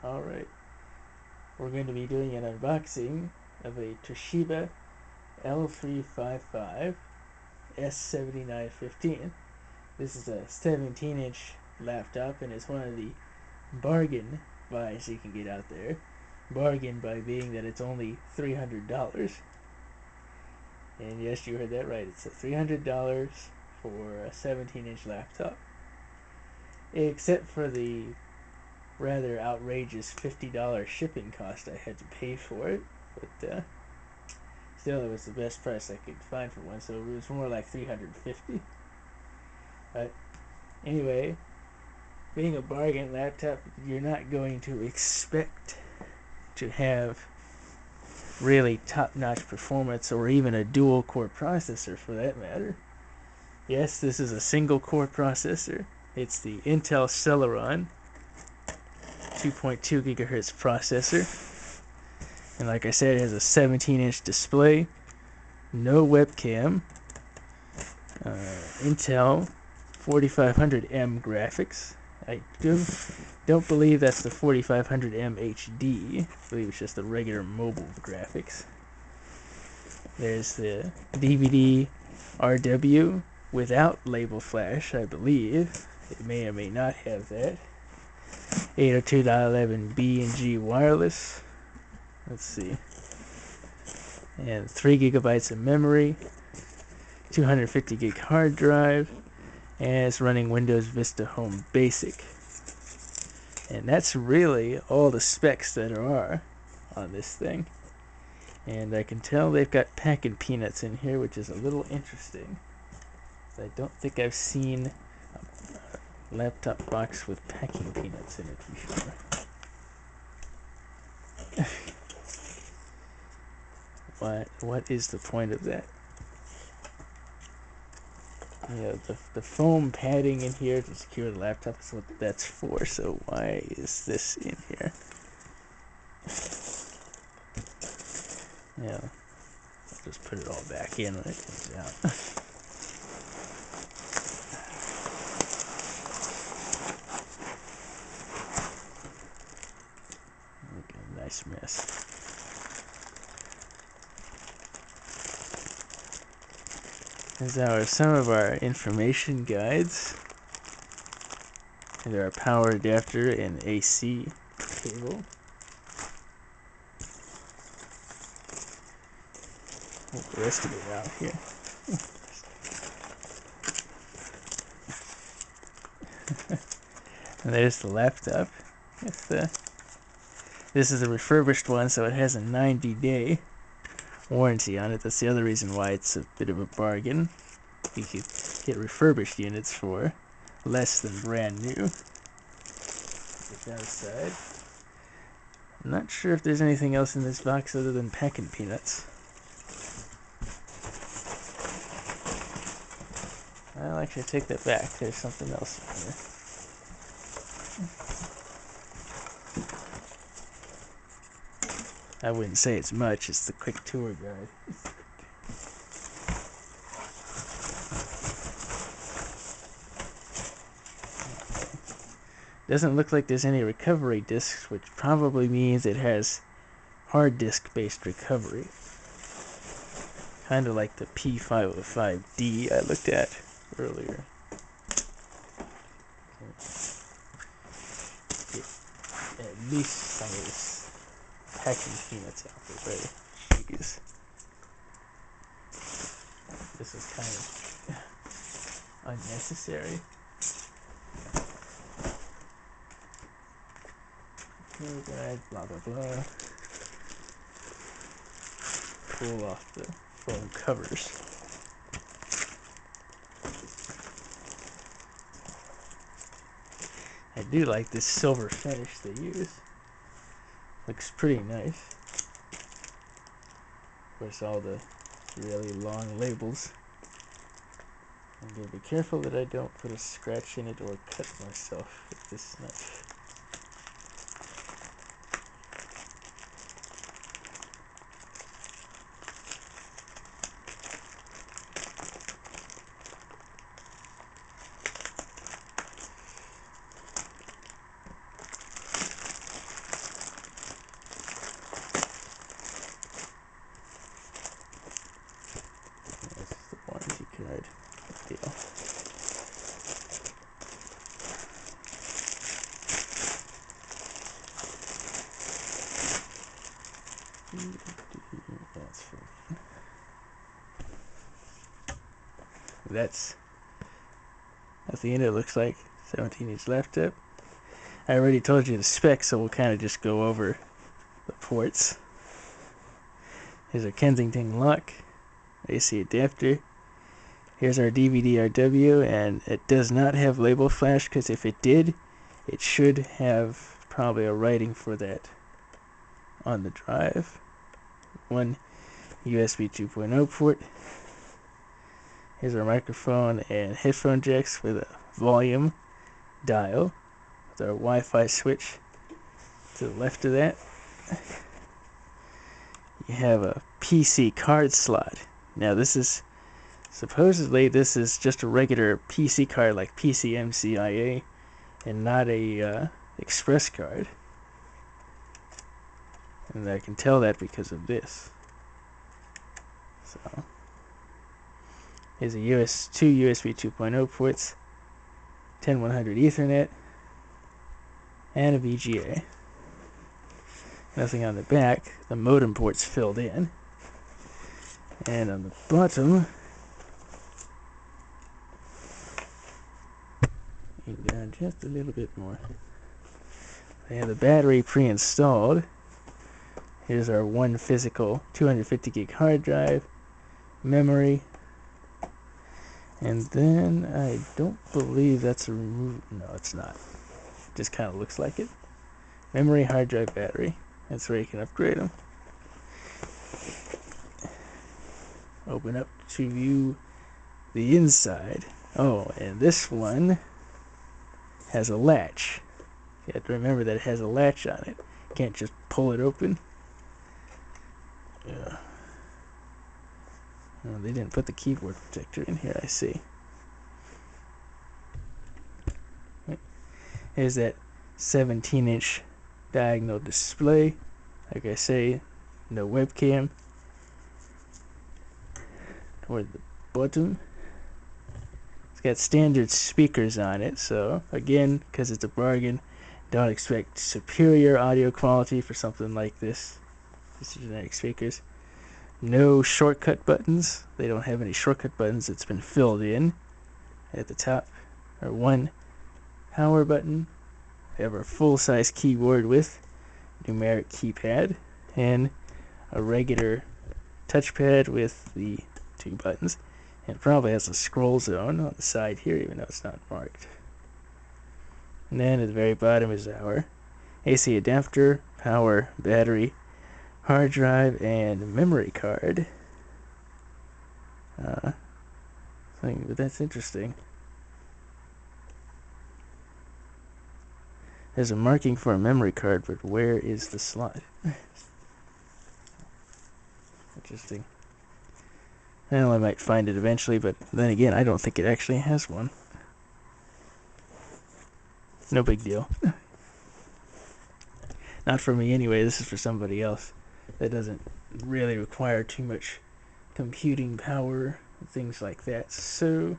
Alright, we're going to be doing an unboxing of a Toshiba L355-S7915. This is a 17-inch laptop, and it's one of the bargain buys you can get out there. Bargain by being that it's only $300. And yes, you heard that right, it's a $300 for a 17-inch laptop. Except for the rather outrageous $50 shipping cost I had to pay for it, but still, it was the best price I could find for one, so it was more like $350. But anyway, being a bargain laptop, you're not going to expect to have really top-notch performance, or even a dual-core processor for that matter. Yes, this is a single-core processor. It's the Intel Celeron 2.2 gigahertz processor, and like I said, it has a 17-inch display, no webcam, Intel 4500M graphics. I don't believe that's the 4500M HD. I believe it's just the regular mobile graphics. There's the DVD RW without label flash, I believe. It may or may not have that. 802.11b and G wireless. Let's see. And 3 gigabytes of memory, 250 gig hard drive, and it's running Windows Vista Home Basic. And that's really all the specs that there are on this thing. And I can tell they've got packing peanuts in here, which is a little interesting. I don't think I've seen a laptop box with packing peanuts in it before. What is the point of that? Yeah, the foam padding in here to secure the laptop is what that's for, so why is this in here? Yeah, I'll just put it all back in when it comes out. Look at a nice mess. These are some of our information guides. And our power adapter and AC cable. Get the rest of it out here. And there's the laptop. This is a refurbished one, so it has a 90-day warranty on it. That's the other reason why it's a bit of a bargain. You could get refurbished units for less than brand new. Put that aside. I'm not sure if there's anything else in this box other than packing peanuts. I'll actually take that back. There's something else in here. I wouldn't say it's much, it's the quick tour guide. Doesn't look like there's any recovery disks, which probably means it has hard disk based recovery. Kind of like the P505D I looked at earlier. Get at least some of this packing peanuts out the way. Jeez. This is kind of unnecessary. Guide, blah blah blah. Pull off the foam covers. I do like this silver finish they use. Looks pretty nice. Of course, all the really long labels. I'm gonna be careful that I don't put a scratch in it or cut myself with this knife. That's the end it looks like. 17-inch laptop. I already told you the specs, so we'll kind of just go over the ports. Here's our Kensington lock, AC adapter. Here's our DVD-RW, and it does not have label flash, because if it did, it should have probably a writing for that on the drive. One USB 2.0 port. Here's our microphone and headphone jacks with a volume dial with our Wi-Fi switch to the left of that. You have a PC card slot. Now this is supposedly just a regular PC card like PCMCIA and not a express card. And I can tell that because of this. So here's two USB 2.0 ports, 10100 Ethernet, and a VGA. Nothing on the back. The modem port's filled in. And on the bottom, down just a little bit more. I have the battery pre-installed. Here's our one physical 250 gig hard drive, memory, and then I don't believe that's a remove. No, it's not. It just kind of looks like it. Memory, hard drive, battery. That's where you can upgrade them. Open up to view the inside. Oh, and this one has a latch. You have to remember that it has a latch on it. You can't just pull it open. Yeah. Oh, they didn't put the keyboard protector in here, I see. Here's that 17-inch diagonal display. Like I say, no webcam. Toward the bottom, it's got standard speakers on it, so again, because it's a bargain, don't expect superior audio quality for something like this. These are generic speakers. No shortcut buttons. They don't have any shortcut buttons. It's been filled in at the top. Or one power button. We have our full-size keyboard with numeric keypad and a regular touchpad with the two buttons. And it probably has a scroll zone on the side here, even though it's not marked. And then at the very bottom is our AC adapter, power, battery, hard drive, and memory card. But that's interesting. There's a marking for a memory card, but where is the slot? Interesting. Well, I might find it eventually, but then again, I don't think it actually has one. No big deal. Not for me anyway, this is for somebody else. That doesn't really require too much computing power and things like that. So,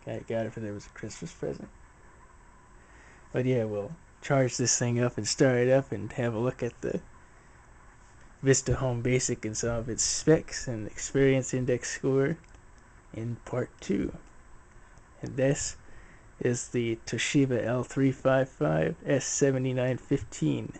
I got it for there was a Christmas present. But yeah, we'll charge this thing up and start it up and have a look at the Vista Home Basic and some of its specs and experience index score in part 2. And this is the Toshiba L355-S7915.